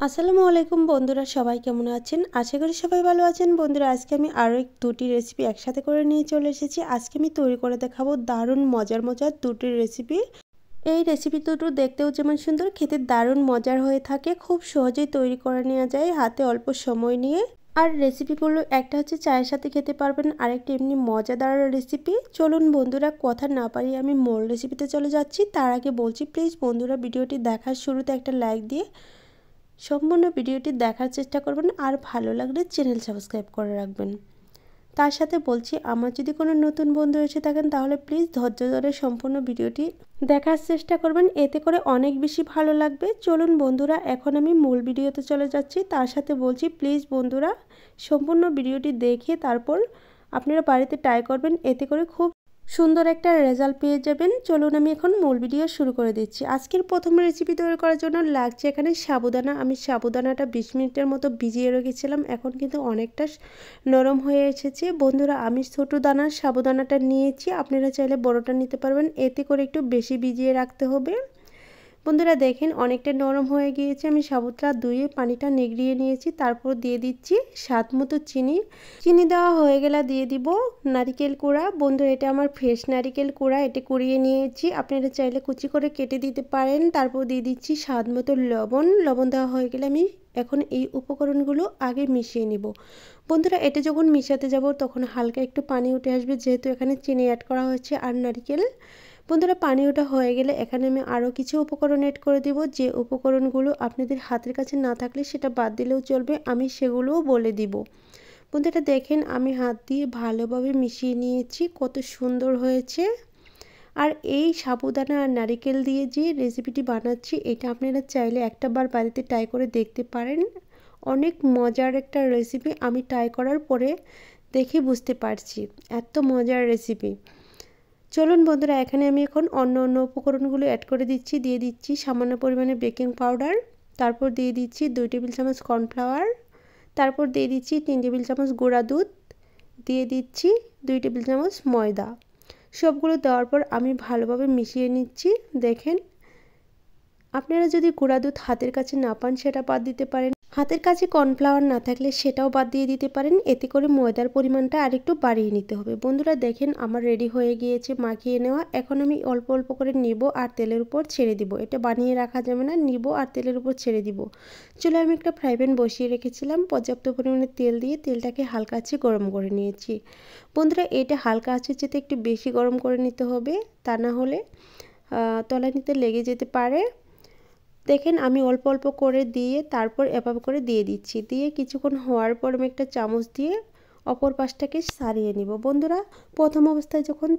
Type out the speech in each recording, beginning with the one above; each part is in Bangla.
আসসালামু আলাইকুম বন্ধুরা, সবাই কেমন আছেন? আশা করি সবাই ভালো আছেন। বন্ধুরা, আজকে আমি আরও দুটি রেসিপি একসাথে করে নিয়ে চলে এসেছি। আজকে আমি তৈরি করে দেখাবো দারুণ মজার দুটি রেসিপি। এই রেসিপি দুটো দেখতেও যেমন সুন্দর, খেতে দারুণ মজার হয়ে থাকে। খুব সহজেই তৈরি করে নেওয়া যায় হাতে অল্প সময় নিয়ে। আর রেসিপিগুলো একটা হচ্ছে চায়ের সাথে খেতে পারবেন, আরেকটি এমনি মজাদার রেসিপি। চলুন বন্ধুরা, কথা না পারিয়ে আমি মূল রেসিপিতে চলে যাচ্ছি। তার আগে বলছি, প্লিজ বন্ধুরা ভিডিওটি দেখার শুরুতে একটা লাইক দিয়ে সম্পূর্ণ ভিডিওটি দেখার চেষ্টা করবেন, আর ভালো লাগলে চ্যানেল সাবস্ক্রাইব করে রাখবেন। তার সাথে বলছি, আমার যদি কোনো নতুন বন্ধু এসে থাকেন তাহলে প্লিজ ধৈর্য ধরে সম্পূর্ণ ভিডিওটি দেখার চেষ্টা করবেন, এতে করে অনেক বেশি ভালো লাগবে। চলুন বন্ধুরা, এখন আমি মূল ভিডিওতে চলে যাচ্ছি। তার সাথে বলছি, প্লিজ বন্ধুরা সম্পূর্ণ ভিডিওটি দেখে তারপর আপনারা বাড়িতে ট্রাই করবেন, এতে করে খুব সুন্দর একটা রেজাল্ট পেয়ে যাবেন। চলুন আমি এখন মূল ভিডিও শুরু করে দিচ্ছি। আজকের প্রথম রেসিপি তৈরি করার জন্য লাগছে এখানে সাবুদানা। আমি সাবুদানাটা 20 মিনিটের মতো ভিজিয়ে রেখেছিলাম, এখন কিন্তু অনেকটা নরম হয়ে এসেছে। বন্ধুরা, আমি ছোট দানার সাবুদানাটা নিয়েছি, আপনারা চাইলে বড়টা নিতে পারবেন, এতে করে একটু বেশি ভিজিয়ে রাখতে হবে। বন্ধুরা দেখেন, অনেকটা নরম হয়ে গিয়েছে। আমি সাবুতটা ধুয়ে পানিটা নিগড়িয়ে নিয়েছি, তারপর দিয়ে দিচ্ছি স্বাদ মতো চিনি। চিনি দেওয়া হয়ে গেলে দিয়ে দিব নারিকেল কোড়া। বন্ধুরা, এটা আমার ফ্রেশ নারিকেল কোড়া, এটা কুড়িয়ে নিয়েছি, আপনারা চাইলে কুচি করে কেটে দিতে পারেন। তারপর দিয়ে দিচ্ছি স্বাদ মতো লবণ। লবণ দেওয়া হয়ে গেলে আমি এখন এই উপকরণগুলো আগে মিশিয়ে নিব। বন্ধুরা, এটা যখন মিশাতে যাব তখন হালকা একটু পানি উঠে আসবে, যেহেতু এখানে চিনি অ্যাড করা হয়েছে আর নারিকেল। বন্ধুরা, পানি ওঠা হয়ে গেলে এখানে আমি আরও কিছু উপকরণ অ্যাড করে দেব, যে উপকরণগুলো আপনাদের হাতের কাছে না থাকলে সেটা বাদ দিলেও চলবে, আমি সেগুলোও বলে দিব। বন্ধুরা দেখেন, আমি হাত দিয়ে ভালোভাবে মিশিয়ে নিয়েছি, কত সুন্দর হয়েছে। আর এই সাবুদানা আর নারিকেল দিয়ে যে রেসিপিটি বানাচ্ছি, এটা আপনারা চাইলে একটাবার বাড়িতে ট্রাই করে দেখতে পারেন। অনেক মজার একটা রেসিপি, আমি ট্রাই করার পরে দেখে বুঝতে পারছি এত মজার রেসিপি। চলুন বন্ধুরা, এখানে আমি এখন অন্য উপকরণগুলো অ্যাড করে দিচ্ছি। দিয়ে দিচ্ছি সামান্য পরিমাণে বেকিং পাউডার, তারপর দিয়ে দিচ্ছি 2 টেবিল চামচ কর্নফ্লাওয়ার, তারপর দিয়ে দিচ্ছি 3 টেবিল চামচ গুঁড়া দুধ, দিয়ে দিচ্ছি 2 টেবিল চামচ ময়দা। সবগুলো দেওয়ার পর আমি ভালোভাবে মিশিয়ে নিচ্ছি। দেখেন, আপনারা যদি গুঁড়া দুধ হাতের কাছে না পান সেটা বাদ দিতে পারেন, হাতের কাছে কর্নফ্লাওয়ার না থাকলে সেটাও বাদ দিয়ে দিতে পারেন, এতে করে ময়দার পরিমাণটা আরেকটু বাড়িয়ে নিতে হবে। বন্ধুরা দেখেন, আমার রেডি হয়ে গিয়েছে মাখিয়ে নেওয়া। এখন আমি অল্প অল্প করে নিব আর তেলের উপর ছেড়ে দিব। এটা বানিয়ে রাখা যাবে না, নিব আর তেলের উপর ছেড়ে দিব। চলে আমি একটা ফ্রাই প্যান বসিয়ে রেখেছিলাম, পর্যাপ্ত পরিমাণে তেল দিয়ে তেলটাকে হালকা আঁচে গরম করে নিয়েছি। বন্ধুরা, এটা হালকা আঁচে যেতে একটু বেশি গরম করে নিতে হবে, তা না হলে তলানিতে লেগে যেতে পারে। দেখেন, আমি অল্প অল্প করে দিয়ে তারপর এভাবে করে দিয়ে দিচ্ছি। দিয়ে কিছুক্ষণ হওয়ার পর আমি একটা চামচ দিয়ে অপর পাশটাকে সারিয়ে নিব। বন্ধুরা, প্রথম অবস্থায় যখন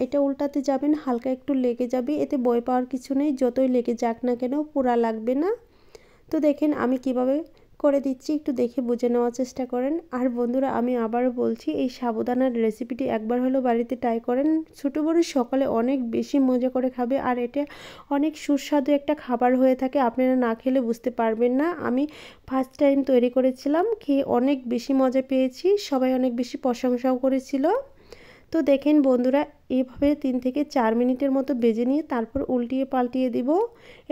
এটা উল্টাতে যাবেন হালকা একটু লেগে যাবে, এতে ভয় পাওয়ার কিছু নেই, যতই লেগে যাক না কেন পুরা লাগবে না। তো দেখেন আমি কিভাবে করে দিচ্ছি, একটু দেখে বুঝে নেওয়ার চেষ্টা করেন। আর বন্ধুরা, আমি আবারও বলছি, এই সাবুদানার রেসিপিটি একবার হলেও বাড়িতে ট্রাই করেন। ছোটো বড় সকালে অনেক বেশি মজা করে খাবে, আর এটা অনেক সুস্বাদু একটা খাবার হয়ে থাকে, আপনারা না খেলে বুঝতে পারবেন না। আমি ফার্স্ট টাইম তৈরি করেছিলাম, খেয়ে অনেক বেশি মজা পেয়েছি, সবাই অনেক বেশি প্রশংসাও করেছিল। তো দেখেন বন্ধুরা, এইভাবে 3 থেকে 4 মিনিটের মতো ভেজে নিয়ে তারপর উল্টিয়ে পাল্টিয়ে দিব।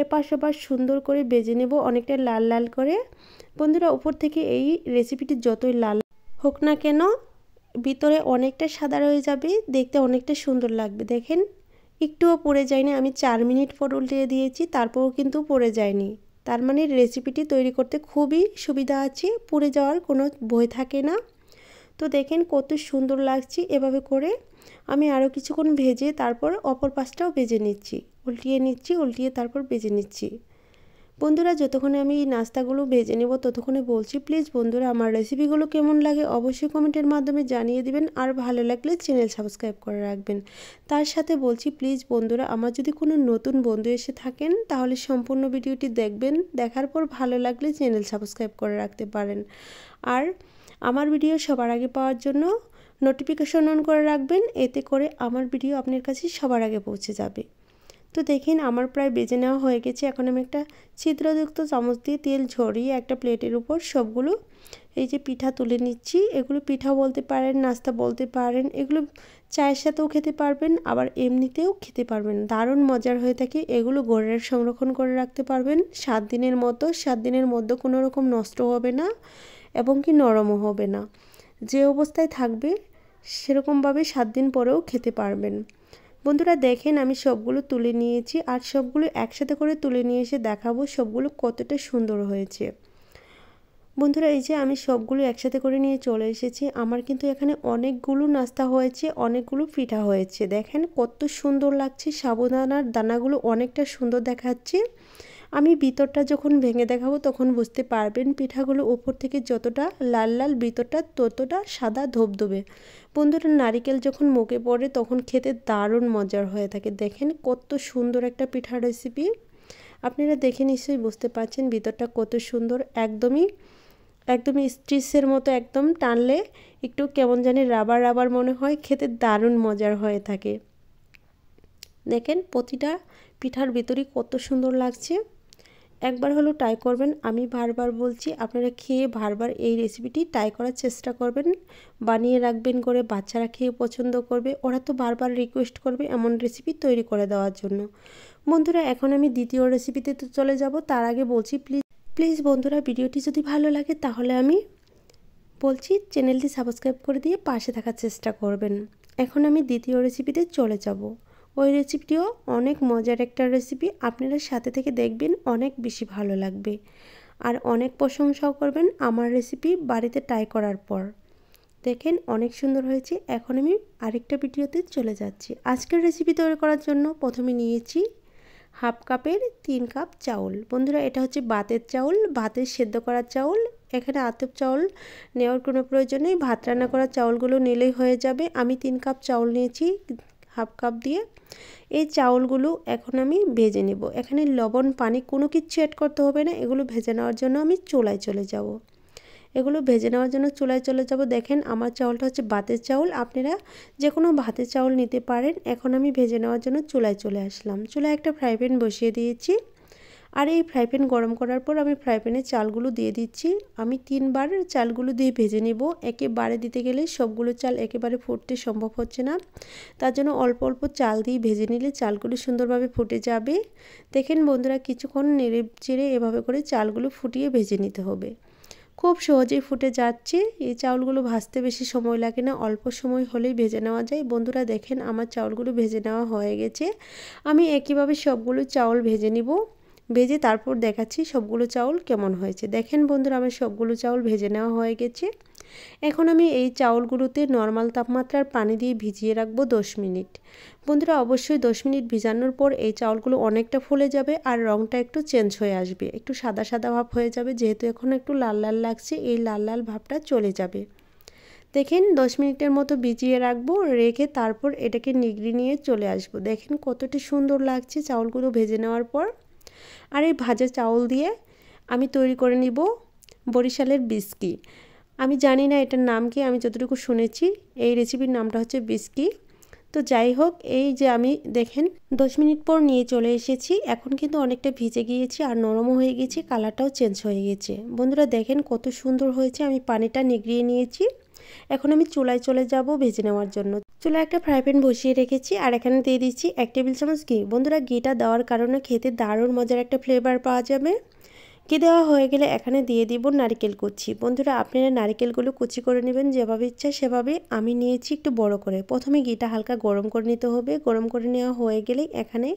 এপাশ ওপাশ সুন্দর করে ভেজে নেব, অনেকটা লাল লাল করে। বন্ধুরা, উপর থেকে এই রেসিপিটি যতই লাল হোক না কেন ভিতরে অনেকটা সাদা রয়ে যাবে, দেখতে অনেকটা সুন্দর লাগবে। দেখেন, একটুও পড়ে যায়নি, আমি 4 মিনিট পর উল্টিয়ে দিয়েছি, তারপরও কিন্তু পড়ে যায়নি। তার মানে রেসিপিটি তৈরি করতে খুবই সুবিধা আছে, পুড়ে যাওয়ার কোনো ভয় থাকে না। তো দেখেন কত সুন্দর লাগছে। এভাবে করে আমি আরও কিছুক্ষণ ভেজে তারপর অপর পাশটাও ভেজে নিচ্ছি, উল্টিয়ে তারপর ভেজে নিচ্ছি। বন্ধুরা, যতক্ষণে আমি এই নাস্তাগুলো ভেজে নেব ততক্ষণে বলছি, প্লিজ বন্ধুরা আমার রেসিপিগুলো কেমন লাগে অবশ্যই কমেন্টের মাধ্যমে জানিয়ে দিবেন, আর ভালো লাগলে চ্যানেল সাবস্ক্রাইব করে রাখবেন। তার সাথে বলছি, প্লিজ বন্ধুরা আমার যদি কোনো নতুন বন্ধু এসে থাকেন তাহলে সম্পূর্ণ ভিডিওটি দেখবেন, দেখার পর ভালো লাগলে চ্যানেল সাবস্ক্রাইব করে রাখতে পারেন। আর আমার ভিডিও সবার আগে পাওয়ার জন্য নোটিফিকেশন অন করে রাখবেন, এতে করে আমার ভিডিও আপনার কাছে সবার আগে পৌঁছে যাবে। তো দেখেন, আমার প্রায় ভেজে নেওয়া হয়ে গেছে। এখন আমি একটা ছিদ্রযুক্ত চামচ দিয়ে তেল ঝরিয়ে একটা প্লেটের উপর সবগুলো এই যে পিঠা তুলে নিচ্ছি। এগুলো পিঠা বলতে পারেন, নাস্তা বলতে পারেন, এগুলো চায়ের সাথেও খেতে পারবেন, আবার এমনিতেও খেতে পারবেন। দারুণ মজার হয়ে থাকে এগুলো। ঘরের সংরক্ষণ করে রাখতে পারবেন 7 দিনের মতো। 7 দিনের মধ্যে কোনো রকম নষ্ট হবে না এবং কি নরমও হবে না। যে অবস্থায় থাকবে সেরকমভাবে 7 দিন পরেও খেতে পারবেন। বন্ধুরা দেখেন আমি সবগুলো তুলে নিয়েছি, আর সবগুলো একসাথে করে তুলে নিয়ে এসে দেখাবো সবগুলো কতটা সুন্দর হয়েছে। বন্ধুরা এই যে আমি সবগুলো একসাথে করে নিয়ে চলে এসেছি। আমার কিন্তু এখানে অনেকগুলো নাস্তা হয়েছে, অনেকগুলো পিঠা হয়েছে। দেখেন কত সুন্দর লাগছে, সাবুদানার দানাগুলো অনেকটা সুন্দর দেখাচ্ছে। আমি ভিতরটা যখন ভেঙে দেখাবো তখন বুঝতে পারবেন পিঠাগুলো উপর থেকে যতটা লাল লাল ভিতরটা ততটা সাদা ধবধবে। বন্ধুরা নারিকেল যখন মুখে পড়ে তখন খেতে দারুণ মজার হয়ে থাকে। দেখেন কত সুন্দর একটা পিঠা রেসিপি। আপনারা দেখে নিশ্চয়ই বুঝতে পারছেন ভিতরটা কত সুন্দর। একদমই স্টিচের মতো, একদম টানলে একটু কেমন জানি রাবার রাবার মনে হয়, খেতে দারুণ মজার হয়ে থাকে। দেখেন প্রতিটা পিঠার ভিতরই কত সুন্দর লাগছে। একবার হলো ট্রাই করবেন, আমি বারবার বলছি আপনারা খেয়ে বারবার এই রেসিপিটি ট্রাই করার চেষ্টা করবেন। বানিয়ে রাখবেন করে, বাচ্চারা খেয়ে পছন্দ করবে, ওরা তো বারবার রিকোয়েস্ট করবে এমন রেসিপি তৈরি করে দেওয়ার জন্য। বন্ধুরা এখন আমি দ্বিতীয় রেসিপিতে তো চলে যাব, তার আগে বলছি প্লিজ বন্ধুরা ভিডিওটি যদি ভালো লাগে তাহলে আমি বলছি চ্যানেলটি সাবস্ক্রাইব করে দিয়ে পাশে থাকার চেষ্টা করবেন। এখন আমি দ্বিতীয় রেসিপিতে চলে যাব। ওই রেসিপিটিও অনেক মজার একটা রেসিপি, আপনারা সাথে থেকে দেখবেন অনেক বেশি ভালো লাগবে আর অনেক প্রশংসাও করবেন আমার রেসিপি বাড়িতে ট্রাই করার পর। দেখেন অনেক সুন্দর হয়েছে। এখন আমি আরেকটা ভিডিওতে চলে যাচ্ছি। আজকের রেসিপি তৈরি করার জন্য প্রথমে নিয়েছি হাফ কাপের 3 কাপ চাউল। বন্ধুরা এটা হচ্ছে ভাতের চাউল, ভাতের সেদ্ধ করা চাউল। এখানে আতপ চাউল নেওয়ার কোনো প্রয়োজন নেই, ভাত রান্না করা চাউলগুলো নিলেই হয়ে যাবে। আমি 3 কাপ চাউল নিয়েছি হাফ কাপ দিয়ে। এই চাউলগুলো এখন আমি ভেজে নেব। এখানে লবণ পানি কোনো কিছু অ্যাড করতে হবে না, এগুলো ভেজে নেওয়ার জন্য আমি চুলায় চলে যাব। এগুলো ভেজে নেওয়ার জন্য চুলায় চলে যাব। দেখেন আমার চাউলটা হচ্ছে ভাতের চাউল, আপনারা যে কোনো ভাতের চাউল নিতে পারেন। এখন আমি ভেজে নেওয়ার জন্য চুলায় চলে আসলাম। চুলায় একটা ফ্রাই প্যান বসিয়ে দিয়েছি, আর এই ফ্রাই প্যান গরম করার পর আমি ফ্রাই প্যানে চালগুলো দিয়ে দিচ্ছি। আমি 3 বার চালগুলো দিয়ে ভেজে নেব। একেবারে দিতে গেলে সবগুলো চাল একেবারে ফুটতে সম্ভব হচ্ছে না, তার জন্য অল্প অল্প চাল দিয়ে ভেজে নিলে চালগুলো সুন্দরভাবে ফুটে যাবে। দেখেন বন্ধুরা কিছুক্ষণ নেড়ে চেড়ে এভাবে করে চালগুলো ফুটিয়ে ভেজে নিতে হবে। খুব সহজেই ফুটে যাচ্ছে। এই চাউলগুলো ভাজতে বেশি সময় লাগে না, অল্প সময় হলেই ভেজে নেওয়া যায়। বন্ধুরা দেখেন আমার চাউলগুলো ভেজে নেওয়া হয়ে গেছে। আমি একইভাবে সবগুলো চাউল ভেজে নিব, ভেজে তারপর দেখাচ্ছি সবগুলো চাউল কেমন হয়েছে। দেখেন বন্ধুরা আমার সবগুলো চাউল ভেজে নেওয়া হয়ে গেছে। এখন আমি এই চাউলগুলোতে নর্মাল তাপমাত্রার পানি দিয়ে ভিজিয়ে রাখবো 10 মিনিট। বন্ধুরা অবশ্যই 10 মিনিট ভিজানোর পর এই চাউলগুলো অনেকটা ফুলে যাবে আর রঙটা একটু চেঞ্জ হয়ে আসবে, একটু সাদা সাদা ভাব হয়ে যাবে। যেহেতু এখন একটু লাল লাল লাগছে, এই লাল লাল ভাবটা চলে যাবে। দেখেন 10 মিনিটের মতো ভিজিয়ে রাখবো, রেখে তারপর এটাকে নিগড়ে নিয়ে চলে আসবো। দেখেন কতটা সুন্দর লাগছে চাউলগুলো ভেজে নেওয়ার পর। আর এই ভাজা চাউল দিয়ে আমি তৈরি করে নিব বরিশালের বিস্কি। আমি জানি না এটার নাম কি, আমি যতটুকু শুনেছি এই রেসিপির নামটা হচ্ছে বিস্কি। তো যাই হোক, এই যে আমি দেখেন 10 মিনিট পর নিয়ে চলে এসেছি। এখন কিন্তু অনেকটা ভিজে গিয়েছি আর নরমও হয়ে গেছে, কালারটাও চেঞ্জ হয়ে গেছে। বন্ধুরা দেখেন কত সুন্দর হয়েছে। আমি পানিটা নিগড়িয়ে নিয়েছি। এখন আমি চুলায় চলে যাব ভেজে নেওয়ার জন্য। চুলায় একটা ফ্রাই প্যান বসিয়ে রেখেছি, আর এখানে দিয়ে দিচ্ছি 1 টেবিল চামচ ঘি। বন্ধুরা ঘিটা দেওয়ার কারণে খেতে দারুণ মজার একটা ফ্লেভার পাওয়া যাবে। ঘি দেওয়া হয়ে গেলে এখানে দিয়ে দিব নারকেল কুচি। বন্ধুরা আপনারা নারকেলগুলো কুচি করে নেবেন যেভাবে ইচ্ছা সেভাবে। আমি নিয়েছি একটু বড় করে। প্রথমে ঘিটা হালকা গরম করে নিতে হবে। গরম করে নেওয়া হয়ে গেলেই এখানে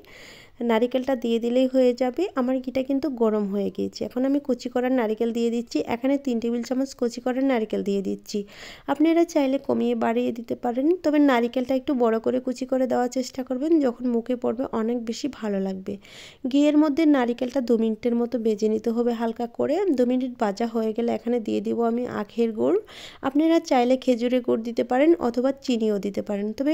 নারকেলটা দিয়ে দিলেই হয়ে যাবে। আমার ঘিটা কিন্তু গরম হয়ে গিয়েছে। এখন আমি কুচি করার নারকেল দিয়ে দিচ্ছি। এখানে 3 টেবিল চামচ কুচি করার নারকেল দিয়ে দিচ্ছি। আপনারা চাইলে কমিয়ে বাড়িয়ে দিতে পারেন, তবে নারকেলটা একটু বড় করে কুচি করে দেওয়ার চেষ্টা করবেন, যখন মুখে পড়বে অনেক বেশি ভালো লাগবে। ঘিয়ের মধ্যে নারকেলটা 2 মিনিটের মতো ভেজে নিতে হবে হালকা করে। 2 মিনিট ভাজা হয়ে গেলে এখানে দিয়ে দিব আমি আখের গুড়। আপনারা চাইলে খেজুরের গুড় দিতে পারেন অথবা চিনিও দিতে পারেন, তবে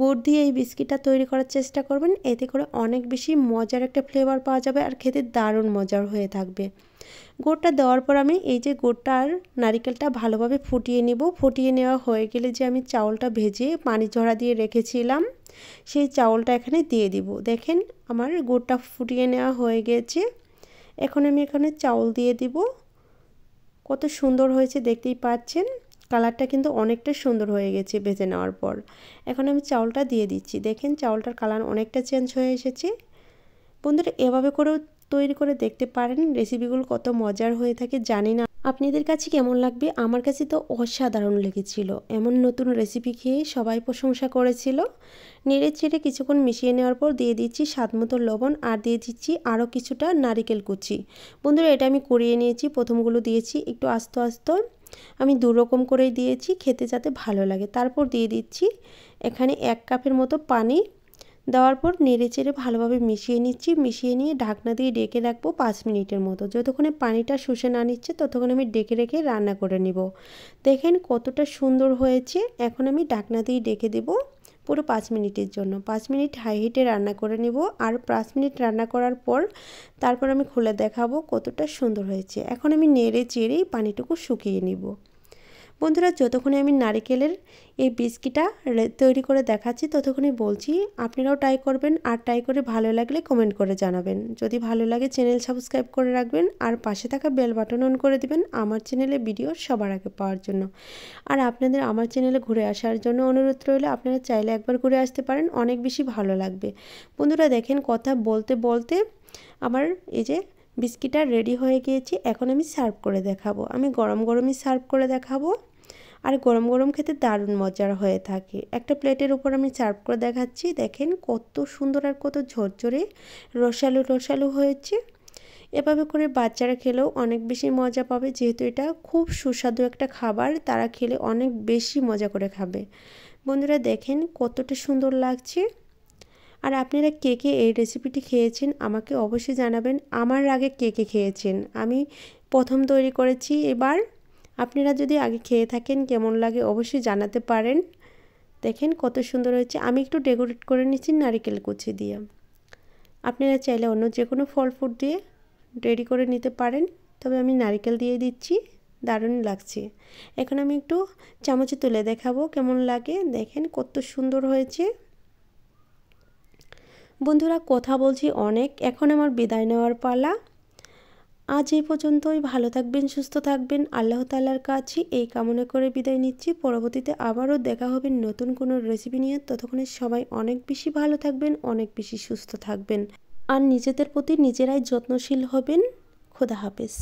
গুড় দিয়ে এই বিস্কিটটা তৈরি করার চেষ্টা করবেন, এতে করে অনেক বেশি মজার একটা ফ্লেভার পাওয়া যাবে আর খেতে দারুণ মজার হয়ে থাকবে। গুড়টা দেওয়ার পর আমি এই যে গুড়টা আর নারকেলটা ভালোভাবে ফুটিয়ে নেব। ফুটিয়ে নেওয়া হয়ে গেলে যে আমি চাউলটা ভেজে পানি ঝরা দিয়ে রেখেছিলাম সেই চাউলটা এখানে দিয়ে দিব। দেখেন আমার গুড়টা ফুটিয়ে নেওয়া হয়ে গেছে। এখন আমি এখানে চাউল দিয়ে দিব। কত সুন্দর হয়েছে দেখতেই পাচ্ছেন, কালারটা কিন্তু অনেকটা সুন্দর হয়ে গেছে ভেজে নেওয়ার পর। এখন আমি চাউলটা দিয়ে দিচ্ছি। দেখেন চাউলটার কালার অনেকটা চেঞ্জ হয়ে এসেছে। বন্ধুরা এভাবে করেও তৈরি করে দেখতে পারেন। রেসিপিগুলো কত মজার হয়ে থাকে জানি না আপনাদের কাছে কেমন লাগবে। আমার কাছে তো অসাধারণ লেগেছিল। এমন নতুন রেসিপি খেয়ে সবাই প্রশংসা করেছিল। নেড়ে চেড়ে কিছুক্ষণ মিশিয়ে নেওয়ার পর দিয়ে দিচ্ছি স্বাদমতো লবণ আর দিয়ে দিচ্ছি আরও কিছুটা নারিকেল কুচি। বন্ধুরা এটা আমি কুড়িয়ে নিয়েছি। প্রথমগুলো দিয়েছি একটু আস্তে আস্তে, আমি দুরকম করেই দিয়েছি খেতে যাতে ভালো লাগে। তারপর দিয়ে দিচ্ছি এখানে 1 কাপের মতো পানি। দেওয়ার পর নেড়ে চেড়ে ভালোভাবে মিশিয়ে নিচ্ছি। মিশিয়ে নিয়ে ঢাকনা দিয়ে ডেকে রাখবো 5 মিনিটের মতো। যতক্ষণে পানিটা শুষে না নিচ্ছে ততক্ষণ আমি ডেকে রেখে রান্না করে নিব। দেখেন কতটা সুন্দর হয়েছে। এখন আমি ঢাকনা দিয়ে ডেকে দেব পুরো 5 মিনিটের জন্য। 5 মিনিট হাই হিটে রান্না করে নিব। আর 5 মিনিট রান্না করার পর তারপর আমি খুলে দেখাবো কতটা সুন্দর হয়েছে। এখন আমি নেড়ে চেড়েই পানিটুকু শুকিয়ে নিব। বন্ধুরা যতক্ষণে আমি নারিকেলের এই বিস্কিটটা তৈরি করে দেখাচ্ছি ততক্ষণে বলছি আপনারাও ট্রাই করবেন। আর ট্রাই করে ভালো লাগলে কমেন্ট করে জানাবেন। যদি ভালো লাগে চ্যানেল সাবস্ক্রাইব করে রাখবেন আর পাশে থাকা বেল বাটন অন করে দিবেন আমার চ্যানেলে ভিডিও সবার আগে পাওয়ার জন্য। আর আপনাদের আমার চ্যানেলে ঘুরে আসার জন্য অনুরোধ রইল, আপনারা চাইলে একবার ঘুরে আসতে পারেন, অনেক বেশি ভালো লাগবে। বন্ধুরা দেখেন কথা বলতে বলতে আমার এই যে বিস্কিটটা রেডি হয়ে গিয়েছে। এখন আমি সার্ভ করে দেখাবো। আমি গরম গরমই সার্ভ করে দেখাবো। আর গরম গরম খেতে দারুণ মজার হয়ে থাকে। একটা প্লেটের উপর আমি সার্ভ করে দেখাচ্ছি। দেখেন কত সুন্দর আর কত ঝরঝরে রসালো রসালো হয়েছে। এভাবে করে বাচ্চারা খেলেও অনেক বেশি মজা পাবে। যেহেতু এটা খুব সুস্বাদু একটা খাবার, তারা খেলে অনেক বেশি মজা করে খাবে। বন্ধুরা দেখেন কতটা সুন্দর লাগছে। আর আপনারা কে কে এই রেসিপিটি খেয়েছেন আমাকে অবশ্যই জানাবেন। আমার আগে কে কে খেয়েছেন, আমি প্রথম তৈরি করেছি এবার। আপনারা যদি আগে খেয়ে থাকেন কেমন লাগে অবশ্যই জানাতে পারেন। দেখেন কত সুন্দর হয়েছে। আমি একটু ডেকোরেট করে নিচ্ছি নারকেল কুচি দিয়ে। আপনারা চাইলে অন্য যে কোনো ফল ফ্রুট দিয়ে রেডি করে নিতে পারেন, তবে আমি নারকেল দিয়ে দিচ্ছি। দারুণ লাগছে। এখন আমি একটু চামচে তুলে দেখাবো কেমন লাগে। দেখেন কত সুন্দর হয়েছে। বন্ধুরা কথা বলছি অনেক, এখন আমার বিদায় নেওয়ার পালা। আজ এই পর্যন্তই। ভালো থাকবেন, সুস্থ থাকবেন, আল্লাহ তাআলার কাছে এই কামনা করে বিদায় নিচ্ছি। পরবর্তীতে আবারও দেখা হবে নতুন কোনো রেসিপি নিয়ে। ততক্ষণে সবাই অনেক বেশি ভালো থাকবেন, অনেক বেশি সুস্থ থাকবেন আর নিজেদের প্রতি নিজেরাই যত্নশীল হবেন। খোদা হাফেজ।